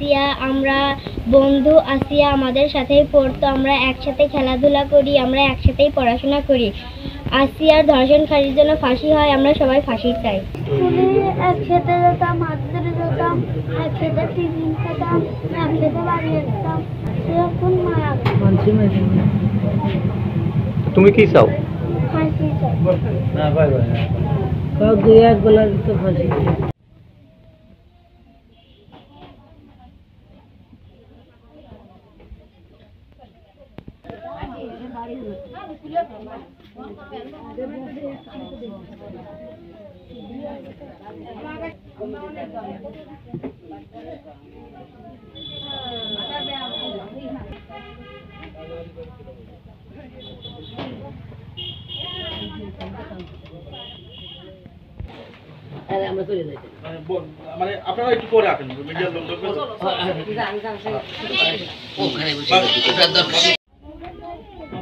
আসিয়া, আমরা বন্ধু। আসিয়া আমাদের সাথেই পড়তো, আমরা একসাথে খেলাধুলা করি, আমরা একসাথেই পড়াশোনা করি। আসিয়ার ধর্ষণকারীর জন্য ফাঁসি হয়, আমরা সবাই ফাঁসি চাই। একসাথে যেতাম, হাত ধরে যেতাম, একসাথে টিফিন খেতাম, একসাথে বাড়ি যেতাম। এখন মায়া তুমি কি চাও? ফাঁসি চাই। না ভাই ভাই তাও দুই এক বেলা তো ফাঁসি। আমরা চলে যাই মানে আপনারা একটু করে আসেন মিডিয়ার লোক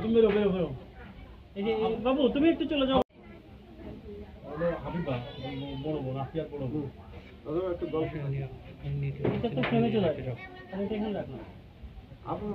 তুমি বেরো বেরো বেরো এই যে বাবু তুমি একটু চলে যাও। হাবিবা বড় বড় আসিয়ার বড় বড় একটু গল্প এটা তো ফ্রেমে চলে আসে আর এটা এখানে রাখলাম আপনার